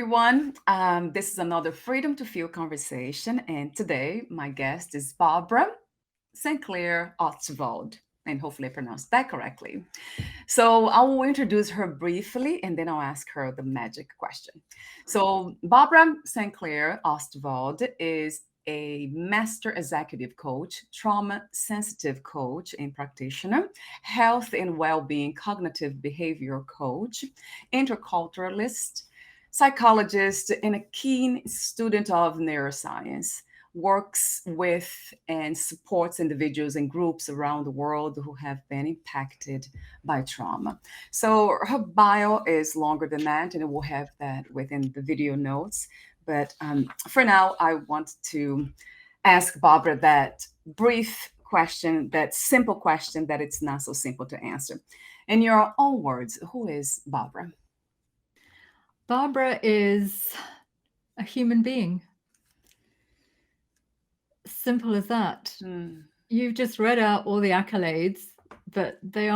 everyone. This is another Freedom to Feel conversation. And today, my guest is Barbara StClaire-Ostwald. And hopefully, I pronounced that correctly. So, I will introduce her briefly and then I'll ask her the magic question. So, Barbara StClaire-Ostwald is a master executive coach, trauma sensitive coach and practitioner, health and well being cognitive behavioral coach, interculturalist, psychologist, and a keen student of neuroscience. Works with and supports individuals and groups around the world who have been impacted by trauma. So her bio is longer than that, and we'll have that within the video notes. But for now, I want to ask Barbara that brief question, that simple question that it's not so simple to answer. In your own words, who is Barbara? Barbara is a human being. Simple as that. You've just read out all the accolades, but they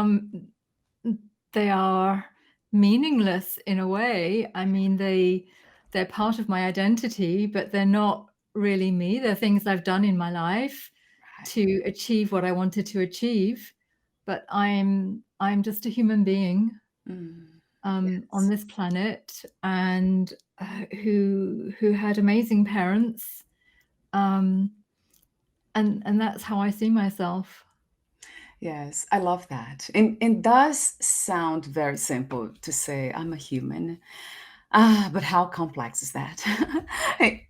are meaningless in a way. I mean, they're part of my identity, but they're not really me. They're things I've done in my life to achieve what I wanted to achieve. But I'm just a human being on this planet, and who had amazing parents. And that's how I see myself. Yes, I love that. And it does sound very simple to say, I'm a human. But how complex is that?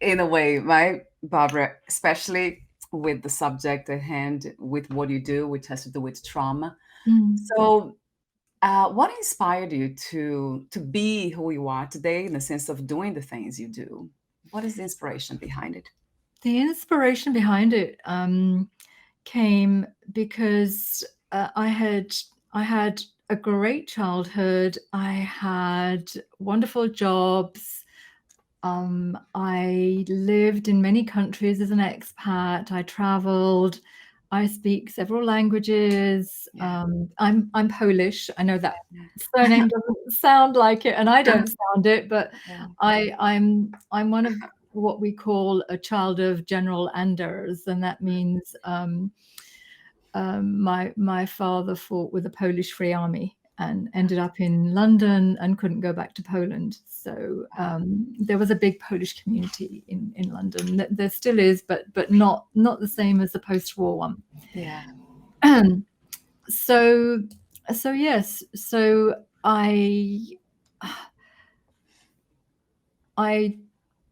In a way, right, Barbara? Especially with the subject at hand, with what you do, which has to do with trauma. So, what inspired you to be who you are today in the sense of doing the things you do? What is the inspiration behind it? The inspiration behind it came because I had a great childhood. I had wonderful jobs. I lived in many countries as an expat. I traveled. I speak several languages. I'm Polish. I know that surname doesn't sound like it, and I don't sound it, but I'm one of what we call a child of General Anders, and that means my father fought with the Polish Free Army and ended up in London and couldn't go back to Poland. So there was a big Polish community in London. There still is, but not the same as the post-war one. Yeah. So yes. So I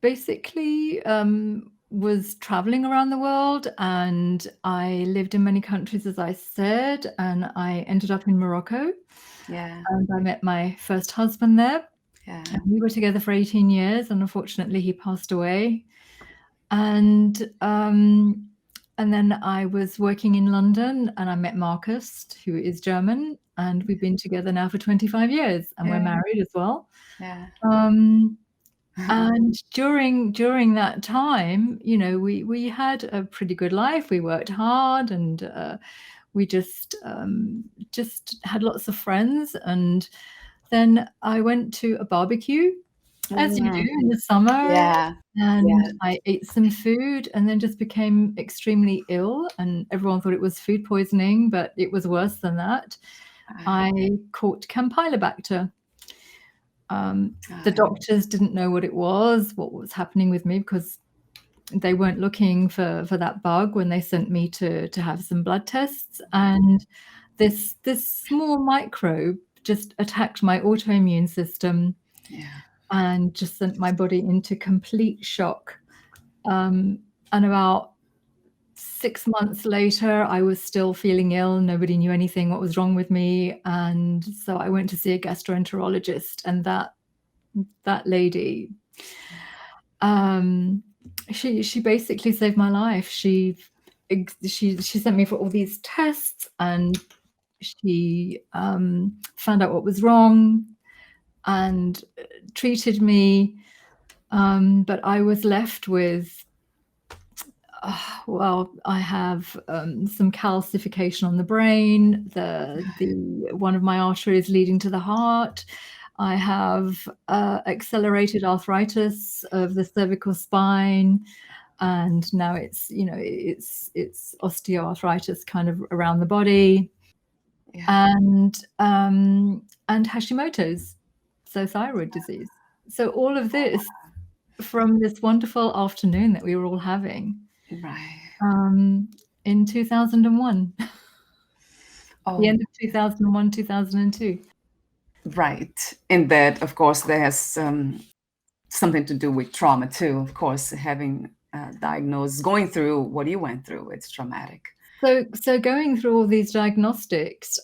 basically was traveling around the world, and I lived in many countries, as I said, and I ended up in Morocco. Yeah. And I met my first husband there. Yeah. And we were together for 18 years, and unfortunately he passed away. And then I was working in London, and I met Marcus, who is German, and we've been together now for 25 years, and we're married as well. Yeah. And during that time, you know, we had a pretty good life. We worked hard, and we just had lots of friends. And then I went to a barbecue, as you do in the summer. Yeah. And I ate some food and then just became extremely ill, and everyone thought it was food poisoning, but it was worse than that. I caught Campylobacter. The doctors didn't know what was happening with me, because they weren't looking for that bug when they sent me to have some blood tests. And this small microbe just attacked my autoimmune system and just sent my body into complete shock. And about 6 months later, I was still feeling ill. Nobody knew anything what was wrong with me. And so I went to see a gastroenterologist, and that lady, she basically saved my life. She sent me for all these tests, and she found out what was wrong and treated me. But I was left with, I have some calcification on the brain. The one of my arteries leading to the heart. I have accelerated arthritis of the cervical spine, and now it's osteoarthritis kind of around the body, and Hashimoto's, so thyroid disease. So all of this from this wonderful afternoon that we were all having, Right. in 2001, Oh, the end of 2001, 2002. right. And that, of course, that has something to do with trauma too. Of course, having diagnosed, going through what you went through, it's traumatic. So going through all these diagnostics,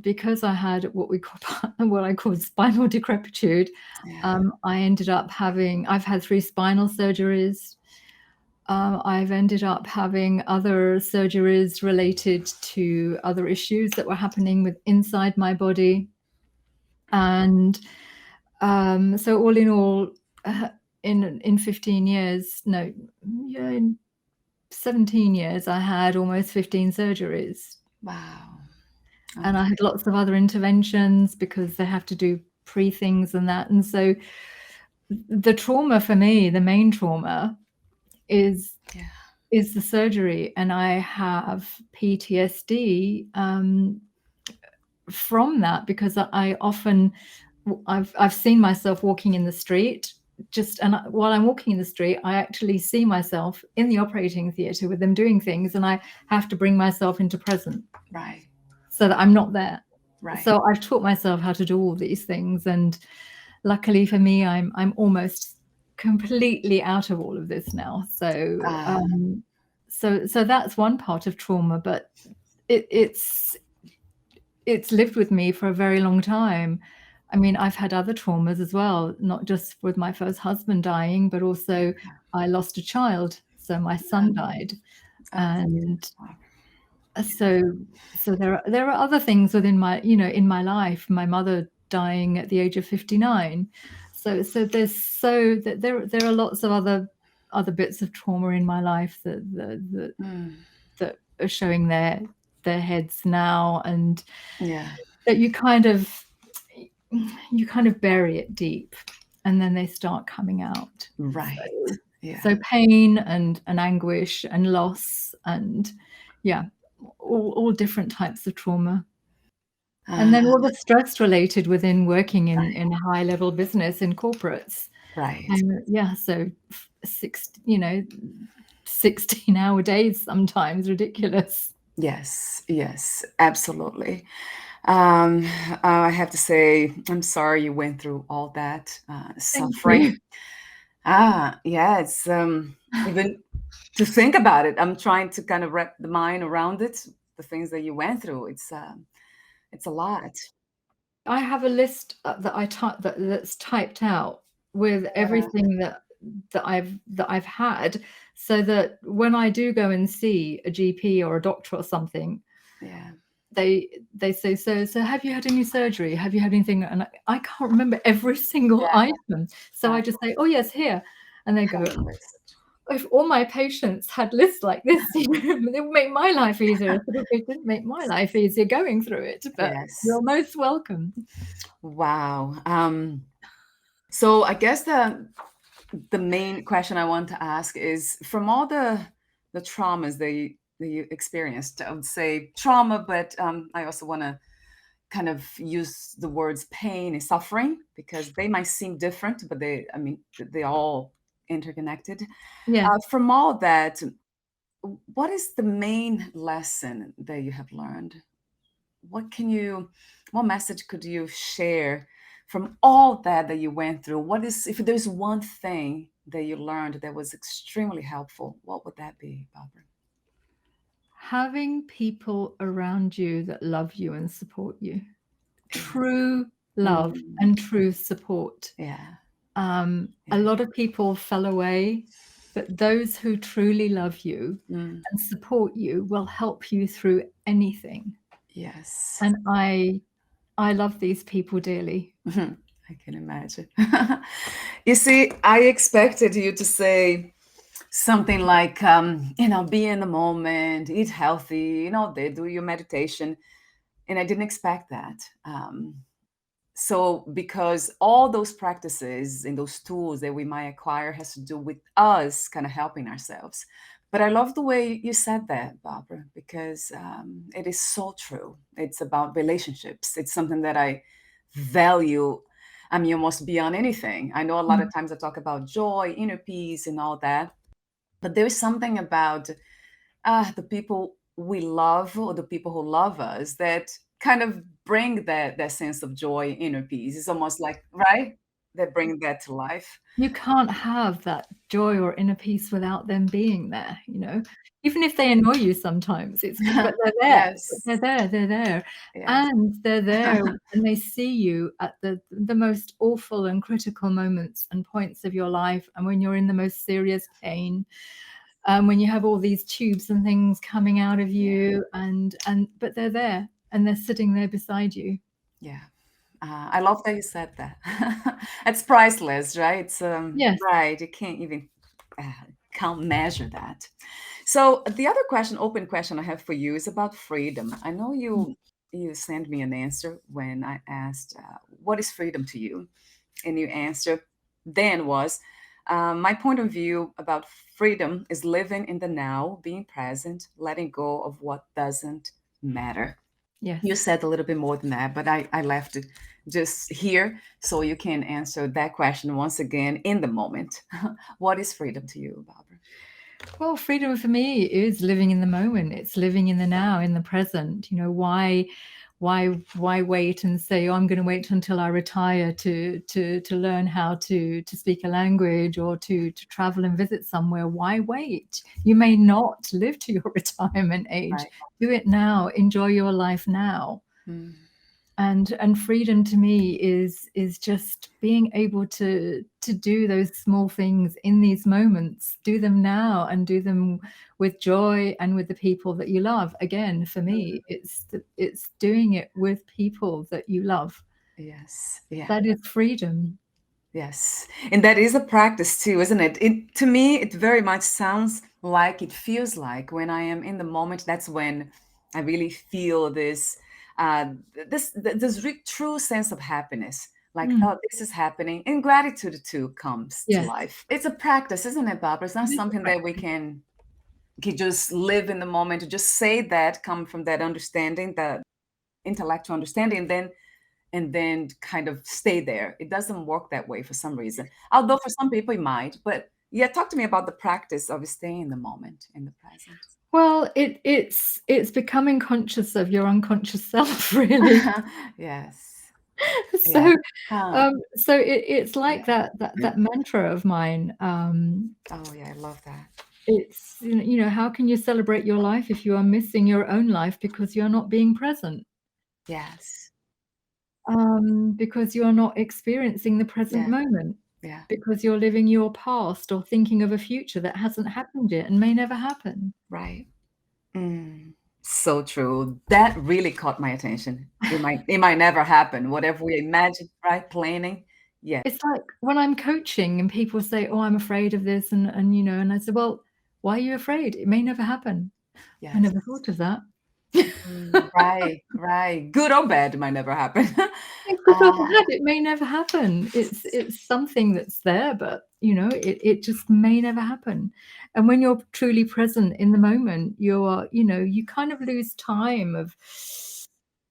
because I had what I call spinal decrepitude, I ended up I've had 3 spinal surgeries. I've ended up having other surgeries related to other issues that were happening inside my body. And so all in all, in 15 years, no, yeah, in 17 years, I had almost 15 surgeries. Wow. And I had lots of other interventions because they have to do things and that. And so the trauma for me, the main trauma is the surgery. And I have PTSD from that, because I've seen myself walking in the street, while I'm walking in the street, I actually see myself in the operating theatre with them doing things, and I have to bring myself into present. Right. So that I'm not there. Right. So I've taught myself how to do all these things, and luckily for me, I'm almost completely out of all of this now. So so that's one part of trauma, but it's lived with me for a very long time. I mean, I've had other traumas as well, not just with my first husband dying, but also I lost a child, so my son died, and so there are other things within my in my life. My mother dying at the age of 59. So there are lots of other bits of trauma in my life that are showing their heads now, and that you kind of bury it deep, and then they start coming out. Right. So pain and anguish and loss and all different types of trauma. And then all the stress related within working in high level business, in corporates. Right. And so 16-hour days, sometimes ridiculous. Yes, absolutely. I have to say, I'm sorry you went through all that suffering. It's even to think about it, I'm trying to kind of wrap the mind around it, the things that you went through. It's a lot. I have a list that's typed out with everything that I've had, so that when I do go and see a GP or a doctor or something, they say, so have you had any surgery? Have you had anything? And I can't remember every single item. So I just say, oh yes, here. And they go, if all my patients had lists like this, it would make my life easier. It didn't make my life easier going through it, but you're most welcome. Wow. So I guess the main question I want to ask is, from all the traumas that you experienced, I would say trauma, but I also want to kind of use the words pain and suffering, because they might seem different, but they're all interconnected. From all that, what is the main lesson that you have learned? What message could you share from all that you went through? If there's one thing that you learned that was extremely helpful, what would that be, Barbara? Having people around you that love you and support you. True love and true support. A lot of people fell away, but those who truly love you and support you will help you through anything. Yes. And I love these people dearly. I can imagine. You see, I expected you to say something like, be in the moment, eat healthy, they do your meditation. And I didn't expect that. So because all those practices and those tools that we might acquire has to do with us kind of helping ourselves. But I love the way you said that, Barbara, because it is so true. It's about relationships. It's something that I value. I mean, almost beyond anything. I know a lot of times I talk about joy, inner peace, and all that, but there is something about the people we love or the people who love us that kind of bring that sense of joy, inner peace. It's almost like, right? That bring that to life. You can't have that joy or inner peace without them being there, you know? Even if they annoy you sometimes, but they're there. But Yes. they're there. Yes. And they're there and they see you at the most awful and critical moments and points of your life, and when you're in the most serious pain, when you have all these tubes and things coming out of you, but they're there, and they're sitting there beside you. Yeah. I love that you said that. It's priceless, right? It's Yes. right. You can't even uh, can't measure that. So the other question, open question I have for you is about freedom. I know you sent me an answer when I asked, "What is freedom to you?" And your answer then was, "My point of view about freedom is living in the now, being present, letting go of what doesn't matter." Yes. You said a little bit more than that, but I left it just here so you can answer that question once again in the moment. What is freedom to you, Barbara? Well, freedom for me is living in the moment. It's living in the now, in the present. You know, why wait and say, oh, I'm going to wait until I retire to learn how to speak a language or to travel and visit somewhere? Why wait? You may not live to your retirement age. Right. Do it now. Enjoy your life now. Mm. And freedom to me is just being able to do those small things in these moments, do them now, and do them with joy and with the people that you love. Again, for me, it's doing it with people that you love. Yes. Yeah. That is freedom. Yes. And that is a practice too, isn't it? It to me, it very much sounds like it feels like when I am in the moment, that's when I really feel this true sense of happiness. Like, Mm. oh, this is happening. And gratitude too comes to Yes, life. It's a practice, isn't it, Barbara? It's not it is a something that we practice. can just live in the moment, to just say that, come from that understanding, that intellectual understanding, and then kind of stay there. It doesn't work that way for some reason. Although for some people it might. But yeah, talk to me about the practice of staying in the moment, in the present. Well, it's becoming conscious of your unconscious self, really. Yes. Yeah. So, Huh. it's like Yeah. that mantra of mine. Oh yeah, I love that. It's, how can you celebrate your life if you are missing your own life because you're not being present? Yes. Because you are not experiencing the present Yeah. moment, Yeah. because you're living your past or thinking of a future that hasn't happened yet and may never happen. Right. Mm. So true. That really caught my attention. It might never happen. Whatever we imagine, right? Planning. Yeah. It's like when I'm coaching and people say, "Oh, I'm afraid of this," and I said, "Well, why are you afraid? It may never happen." I Yes. never thought of that. Right, right. Good or bad, it might never happen. Good or Uh, bad, it may never happen. It's something that's there, but, it just may never happen. And when you're truly present in the moment, you kind of lose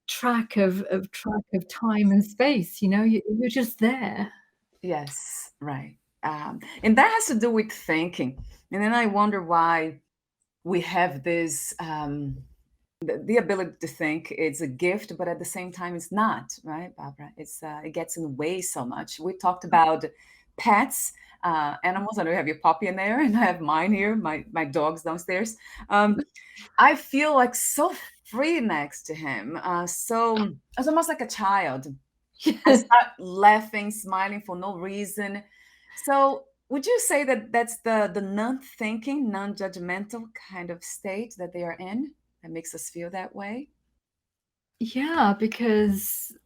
track of time and space, you're just there. yes, right. And that has to do with thinking. And then I wonder why we have this the ability to think. It's a gift, but at the same time, it's not, right, Barbara? It gets in the way so much. We talked about pets, animals. I know you have your puppy in there, and I have mine here, my dog's downstairs. I feel like so free next to him. So it's almost like a child. I Yes. start laughing, smiling for no reason. So would you say that that's the non-thinking, non-judgmental kind of state that they are in that makes us feel that way? Yeah, because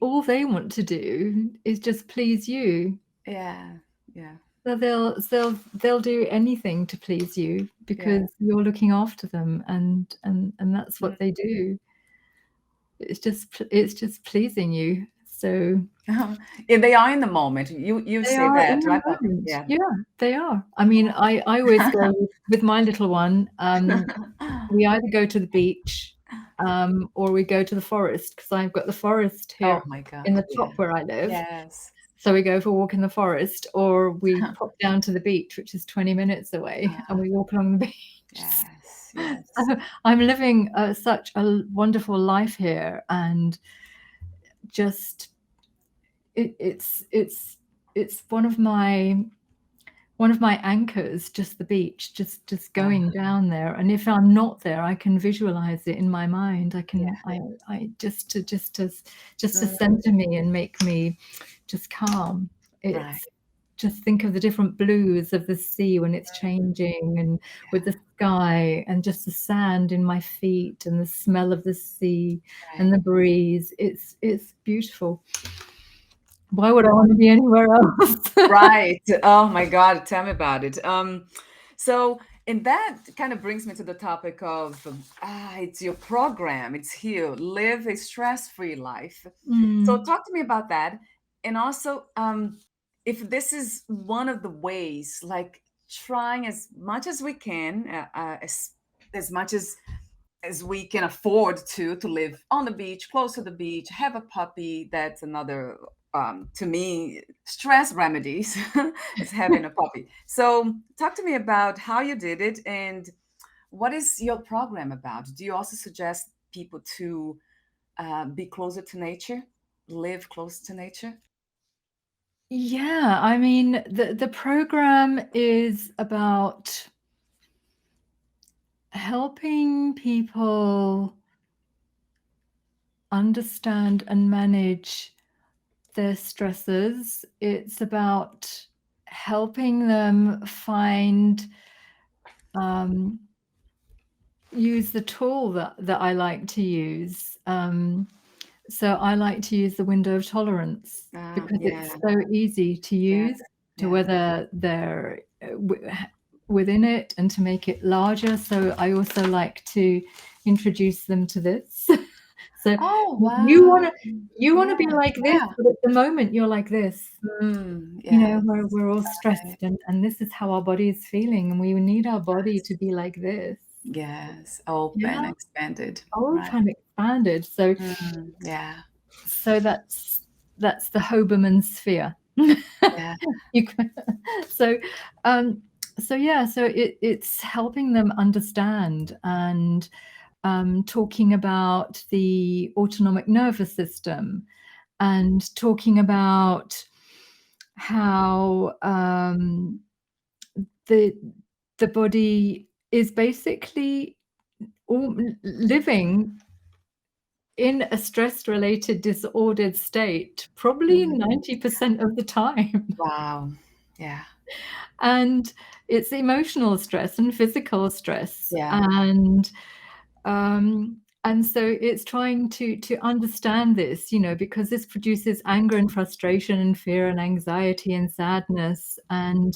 all they want to do is just please you. Yeah, yeah, So they'll do anything to please you yeah. because you're looking after them, and that's Mm, what they do. It's just pleasing you. So and they are in the moment. You they say are in that, the right? moment. Yeah. Yeah, they are. I mean, I always go with my little one. We either go to the beach, or we go to the forest, because I've got the forest Oh here my God. in the Yeah. top where I live. Yes. So we go for a walk in the forest, or we pop down to the beach, which is 20 minutes away, and we walk along the beach. Yes. Yes. So I'm living such a wonderful life here, and just it's one of my anchors, just the beach, just going down there. And if I'm not there, I can visualize it in my mind. I can, I just to center me and make me just calm. Right. It's just think of the different blues of the sea when it's changing, and with the sky, and just the sand in my feet, and the smell of the sea, and the breeze. It's beautiful. Why would I want to be anywhere else? Right. Oh my God, tell me about it. So, and that kind of brings me to the topic of it's your program. It's here, live a stress-free life. So talk to me about that. And also, if this is one of the ways, like trying as much as we can, as much as we can afford to live on the beach, close to the beach, have a puppy. That's another to me stress remedies is having a puppy. So talk to me about how you did it and what is your program about. Do you also suggest people to be closer to nature, live close to nature? Yeah, I mean, the program is about helping people understand and manage their stresses. It's about helping them find, use the tool that I like to use. So I like to use the window of tolerance, because it's so easy to use, to whether they're within it, and to make it larger. So I also like to introduce them to this. So you want to be like this, but at the moment you're like this. You know, we're all stressed, and this is how our body is feeling, and we need our body to be like this. Yes, open, expanded. Open, expanded. So so that's the Hoberman sphere. Yeah. So yeah, so it's helping them understand, and talking about the autonomic nervous system, and talking about how the body is basically living in a stress-related disordered state, probably 90% of the time. Wow. Yeah. And it's emotional stress and physical stress. Yeah. And so it's trying to understand this, you know, because this produces anger and frustration and fear and anxiety and sadness. And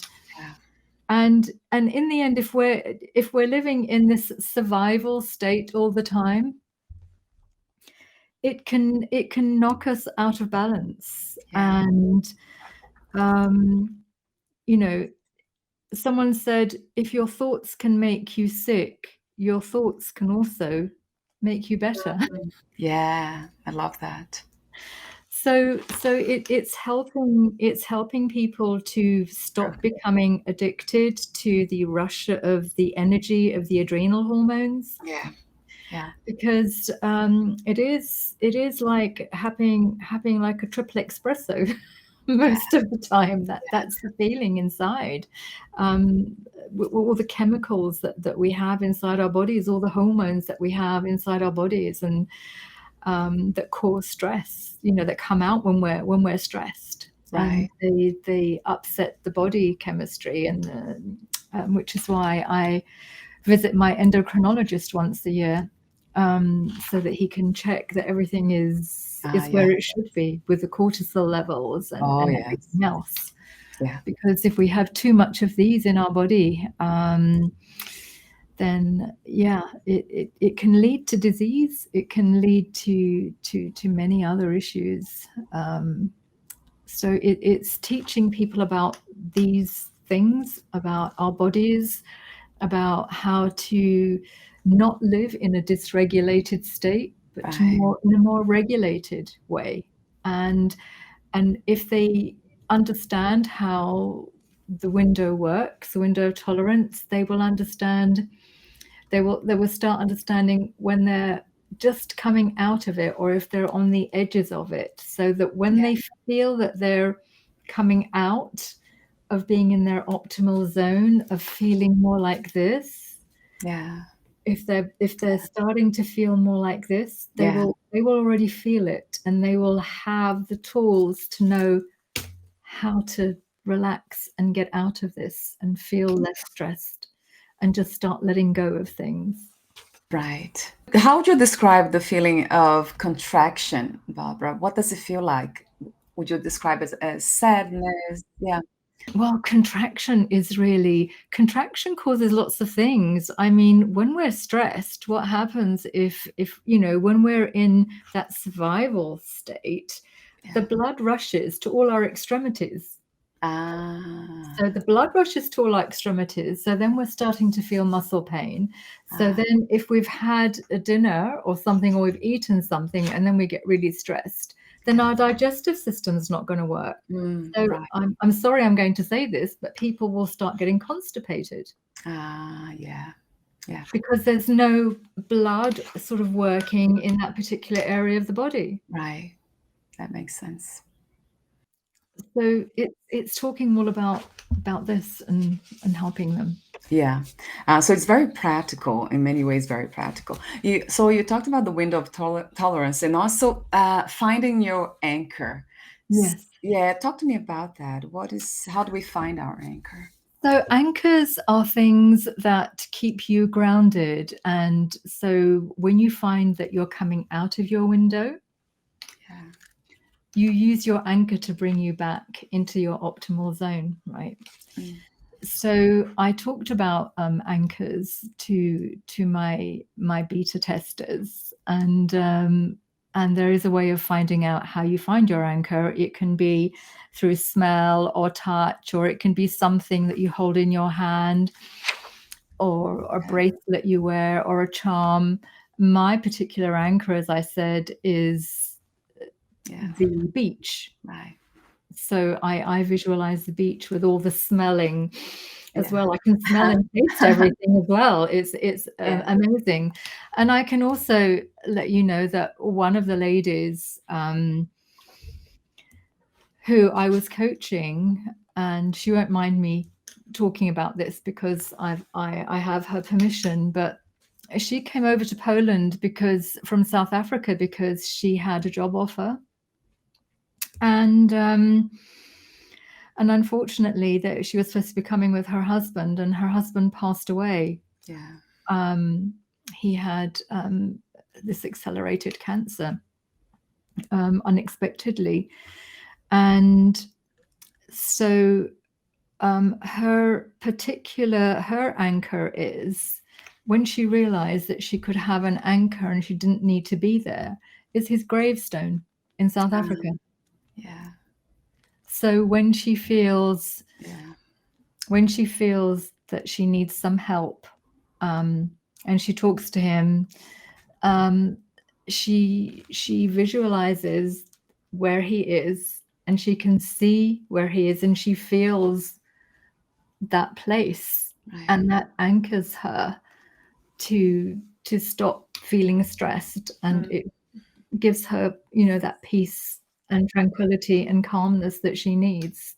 in the end, if we're living in this survival state all the time, it can knock us out of balance. And you know, someone said, if your thoughts can make you sick, your thoughts can also make you better. Yeah, I love that. So it's helping people to stop becoming addicted to the rush of the energy of the adrenal hormones. Yeah. Because it is like having like a triple espresso most of the time. That's the feeling inside. All the chemicals that we have inside our bodies, all the hormones that we have inside our bodies, and that cause stress, you know, that come out when we're stressed. And they upset the body chemistry, and which is why I visit my endocrinologist once a year, so that he can check that everything is where it should be, with the cortisol levels and everything else. Yeah. Because if we have too much of these in our body, then yeah, it can lead to disease. It can lead to many other issues. So it's teaching people about these things, about our bodies, about how to not live in a dysregulated state, but to in a more regulated way. And if they understand how the window works, the window of tolerance, they will understand. They will start understanding when they're just coming out of it, or if they're on the edges of it, so that when they feel that they're coming out of being in their optimal zone, of feeling more like this, if they're starting to feel more like this, they will already feel it, and they will have the tools to know how to relax and get out of this and feel less stressed and just start letting go of things. Right. How would you describe the feeling of contraction, Barbara? What does it feel like? Would you describe it as sadness? Yeah. Well, contraction causes lots of things. I mean, when we're stressed, what happens if when we're in that survival state, the blood rushes to all our extremities. So the blood rushes to all our extremities. So then we're starting to feel muscle pain. So then if we've had a dinner or something, or we've eaten something, and then we get really stressed, then our digestive system's not going to work. So I'm sorry I'm going to say this, but people will start getting constipated. Yeah. Because there's no blood sort of working in that particular area of the body. Right. That makes sense. So it's talking all about this and helping them. Yeah. So it's very practical, in many ways, very practical. So you talked about the window of tolerance, and also finding your anchor. Yes. Yeah. Talk to me about that. How do we find our anchor? So anchors are things that keep you grounded. And so when you find that you're coming out of your window, you use your anchor to bring you back into your optimal zone, right? So I talked about anchors to my beta testers, and there is a way of finding out how you find your anchor. It can be through smell or touch, or it can be something that you hold in your hand, or a bracelet you wear, or a charm. My particular anchor, as I said, is the beach. Right. So I visualize the beach with all the smelling as well. I can smell and taste everything as well. It's amazing. And I can also let you know that one of the ladies who I was coaching, and she won't mind me talking about this because I have her permission, but she came over to Poland from South Africa because she had a job offer. And unfortunately, that she was supposed to be coming with her husband, and her husband passed away. He had this accelerated cancer unexpectedly, and so her anchor is, when she realized that she could have an anchor and she didn't need to be there, is his gravestone in South Africa. So when she feels that she needs some help, and she talks to him, she visualizes where he is, and she can see where he is, and she feels that place, and that anchors her to stop feeling stressed, and it gives her, that peace and tranquility and calmness that she needs.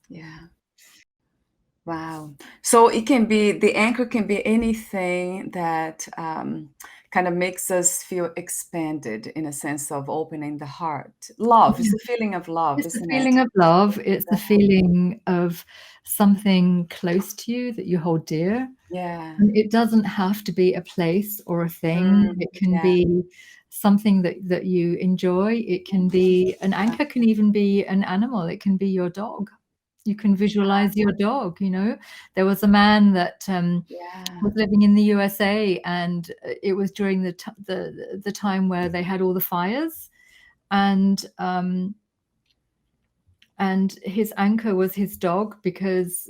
Wow. So the anchor can be anything that kind of makes us feel expanded, in a sense of opening the heart. Love is the feeling of love, it's isn't the feeling it? of love. It's the feeling of something close to you that you hold dear. And it doesn't have to be a place or a thing. It can be something that you enjoy. It can be an anchor, can even be an animal. It can be your dog. You can visualize your dog, you know. There was a man that Yeah. was living in the USA, and it was during the time where they had all the fires, and his anchor was his dog, because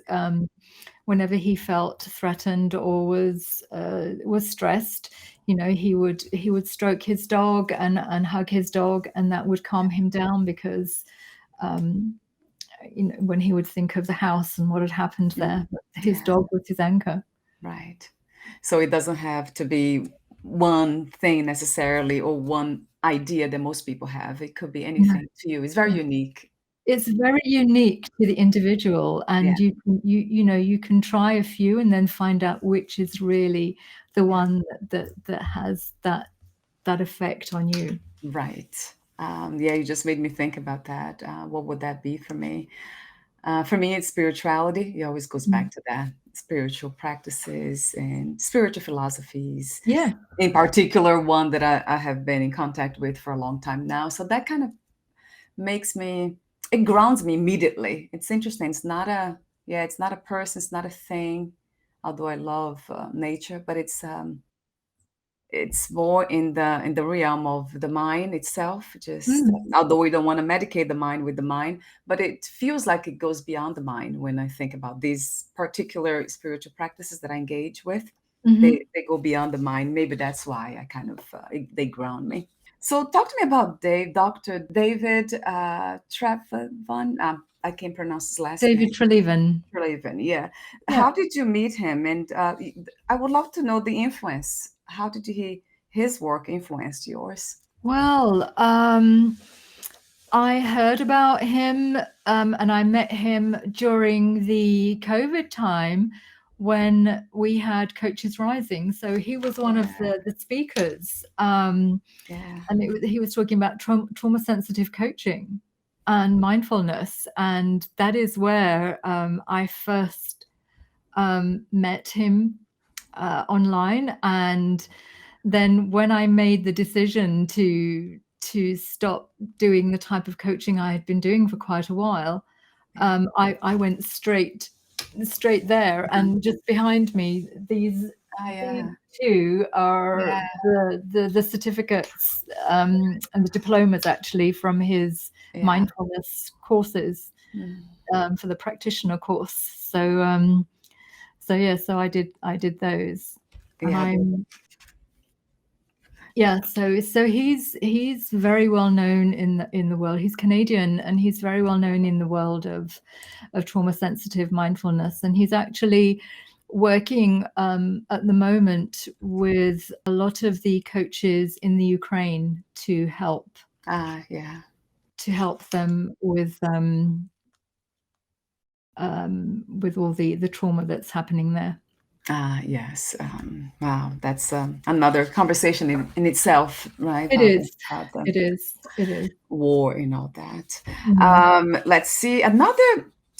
whenever he felt threatened or was stressed, you know, he would stroke his dog and hug his dog, and that would calm him down, because you know, when he would think of the house and what had happened there, his Yeah. dog was his anchor. Right. So it doesn't have to be one thing necessarily, or one idea that most people have. It could be No, anything to you. It's very no. unique. It's very unique to the individual, Yeah. and you know, you can try a few and then find out which is really the one that has that effect on you. Right. Yeah, you just made me think about that. What would that be for me? For me, it's spirituality. It always goes back to that. Spiritual practices and spiritual philosophies, Yeah. in particular, one that I have been in contact with for a long time now. So that kind of it grounds me immediately. It's interesting. It's not a person, it's not a thing, although I love nature, but it's more in the realm of the mind itself. Just although we don't want to medicate the mind with the mind, but it feels like it goes beyond the mind when I think about these particular spiritual practices that I engage with. They go beyond the mind. Maybe that's why I kind of they ground me. So talk to me about Dr. David Trevon. I can't pronounce his last name. David Treleaven. Treleaven, yeah. Yeah. How did you meet him? And I would love to know the influence. How did his work influenced yours? Well, I heard about him, and I met him during the COVID time when we had Coaches Rising. So he was one of the speakers, and he was talking about trauma-sensitive coaching and mindfulness, and that is where I first met him online. And then when I made the decision to stop doing the type of coaching I had been doing for quite a while, I went straight there, and just behind me, these two are the certificates and the diplomas, actually, from his mindfulness courses, for the practitioner course. So I did those. So he's very well known in the world. He's Canadian, and he's very well known in the world of trauma sensitive mindfulness. And he's actually working at the moment with a lot of the coaches in the Ukraine to help them with all the trauma that's happening there. Yes. Wow, that's another conversation in itself, right? It is. It is. War and all that. Let's see.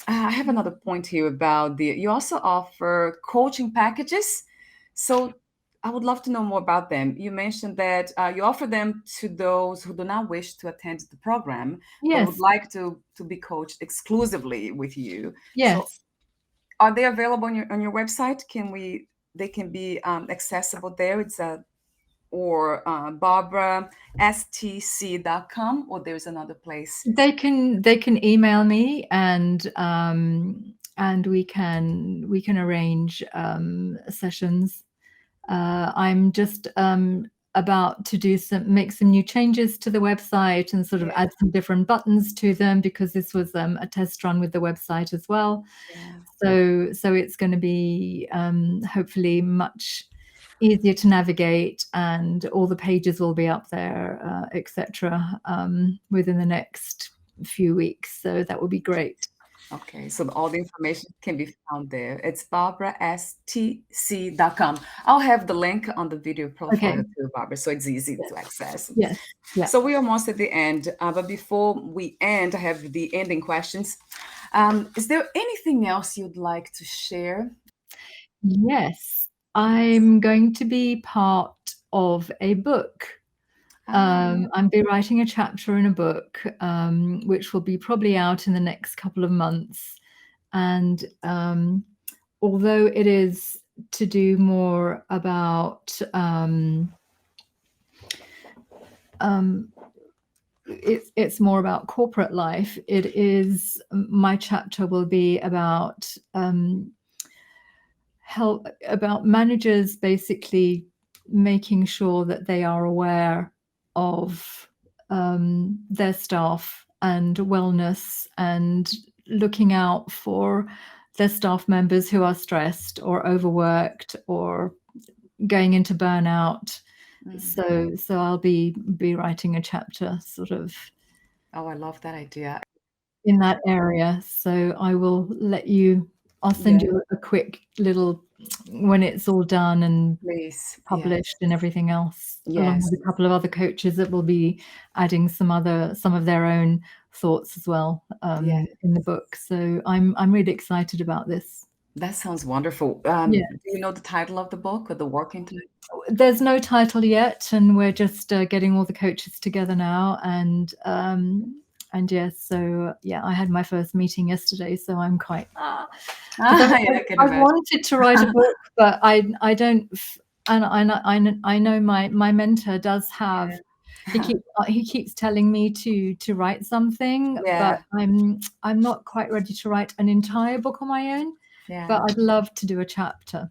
I have another point here about you also offer coaching packages. So I would love to know more about them. You mentioned that you offer them to those who do not wish to attend the program, but would like to be coached exclusively with you. Yes. So are they available on your website? They can be accessible there. It's or Barbara StC.com, or there's another place. They can email me, and we can arrange sessions. I'm just about to make some new changes to the website and sort of add some different buttons to them, because this was a test run with the website as well. So it's going to be hopefully much easier to navigate, and all the pages will be up there, etc., within the next few weeks. So that would be great. Okay, so all the information can be found there. It's barbarastc.com. I'll have the link on the video profile too, Barbara, so it's easy to access. Yes. Yeah. So we're almost at the end, but before we end, I have the ending questions. Is there anything else you'd like to share? Yes, I'm going to be part of a book. I'll be writing a chapter in a book, which will be probably out in the next couple of months. And although it is to do more about it's more about corporate life, my chapter will be about about managers basically making sure that they are aware of their staff and wellness, and looking out for their staff members who are stressed or overworked or going into burnout. So I'll be writing a chapter sort of. Oh, I love that idea. In that area. So I will I'll send you a quick little, when it's all done and Please. published and everything else, along Yes. with a couple of other coaches that will be adding some of their own thoughts as well in the book. So I'm really excited about this. That sounds wonderful. Yeah. Do you know the title of the book or the working title? There's no title yet, and we're just getting all the coaches together now. And yes, so I had my first meeting yesterday, so I'm quite. I wanted to write a book, but I don't. And I know my mentor does have. He keeps telling me to write something, but I'm not quite ready to write an entire book on my own. But I'd love to do a chapter.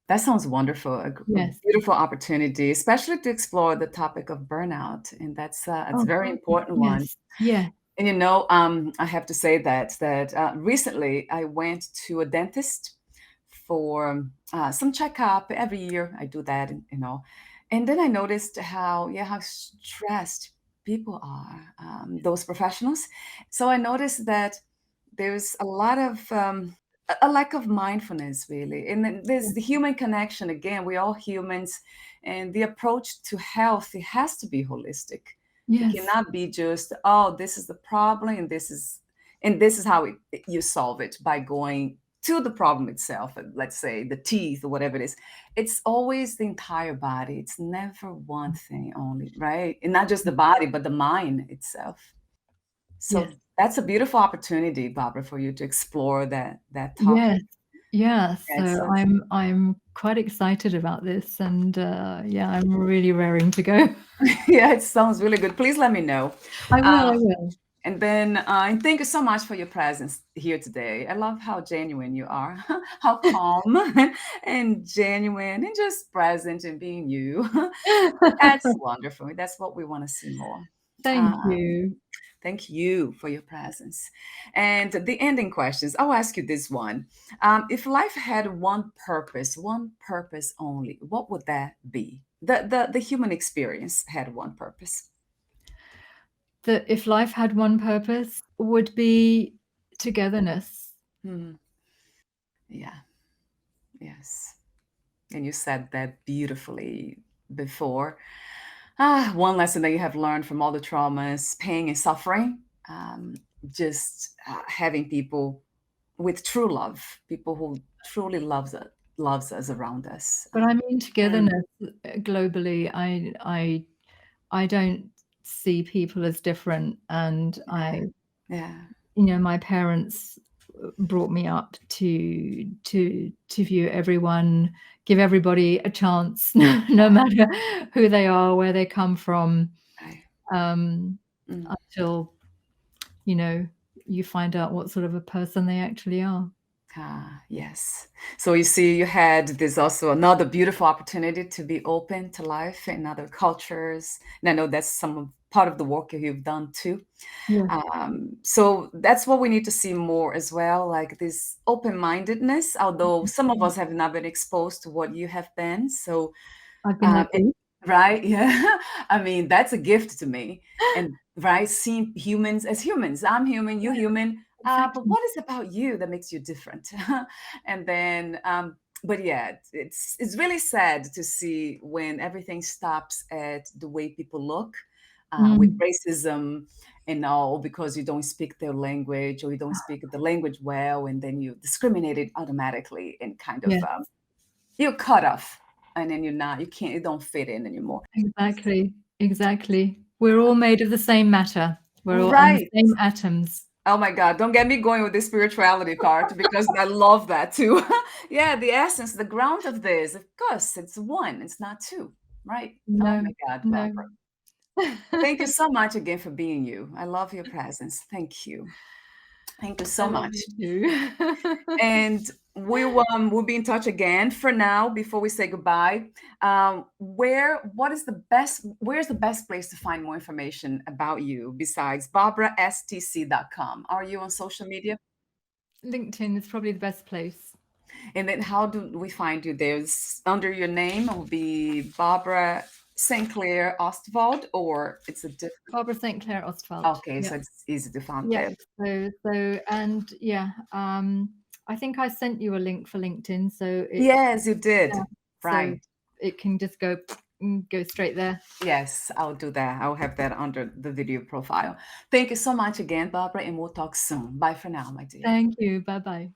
That sounds wonderful. A beautiful opportunity, especially to explore the topic of burnout, and that's a very important one. Yeah. And I have to say that recently I went to a dentist for some checkup. Every year I do that, and then I noticed how stressed people are, those professionals. So I noticed that there's a lot of a lack of mindfulness, really. And then there's the human connection. Again, we're all humans, and the approach to health, it has to be holistic. Yes. It cannot be just, oh, this is the problem, and this is how you solve it, by going to the problem itself. Let's say the teeth or whatever it is. It's always the entire body. It's never one thing only, right? And not just the body, but the mind itself. So that's a beautiful opportunity, Barbara, for you to explore that topic. So I'm quite excited about this, and I'm really raring to go. Yeah, it sounds really good. Please let me know. I will. And then thank you so much for your presence here today. I love how genuine you are, how calm and genuine and just present and being you. That's wonderful. That's what we want to see more. Thank you. Thank you for your presence. And the ending questions, I'll ask you this one. If life had one purpose only, what would that be? The human experience had one purpose. If life had one purpose, would be togetherness. Yeah. Yes. And you said that beautifully before. One lesson that you have learned from all the traumas, pain, and suffering, just having people with true love, people who truly loves us around us. But I mean togetherness globally. I don't see people as different, and my parents brought me up to view everyone, give everybody a chance, no matter who they are, where they come from, until you find out what sort of a person they actually are. Yes. So you see, there's also another beautiful opportunity to be open to life in other cultures. And I know that's part of the work you've done too. So that's what we need to see more as well, like this open-mindedness, although some of us have not been exposed to what you have been. So I've been lucky. Right. Yeah. I mean, that's a gift to me. And right, seeing humans as humans. I'm human, you're human. But what is about you that makes you different? And then, but yeah, it's really sad to see when everything stops at the way people look, with racism and all, because you don't speak their language or you don't speak the language well, and then you discriminate it automatically and kind of you're cut off, and then you don't fit in anymore. Exactly. We're all made of the same matter. We're all on the same atoms. Oh my God, don't get me going with the spirituality part because I love that too. Yeah, the essence, the ground of this, of course, it's one, it's not two, right? Oh No, my God, no. Barbara. Thank you so much again for being you. I love your presence. Thank you. Thank you I so love much. you too. And we'll be in touch again. For now, before we say goodbye, where's the best place to find more information about you besides barbarastc.com? Are you on social media? LinkedIn is probably the best place. And then how do we find you? There's under your name will be Barbara StClaire-Ostwald, or it's a different. Barbara StClaire-Ostwald. Okay, Yeah. so it's easy to find Yeah. there. So and yeah, I think I sent you a link for LinkedIn, so it Yes, you did. yeah, so Right. it can just go straight there. Yes, I'll do that. I'll have that under the video profile. Thank you so much again, Barbara, and we'll talk soon. Bye for now, my dear. Thank you. Bye bye.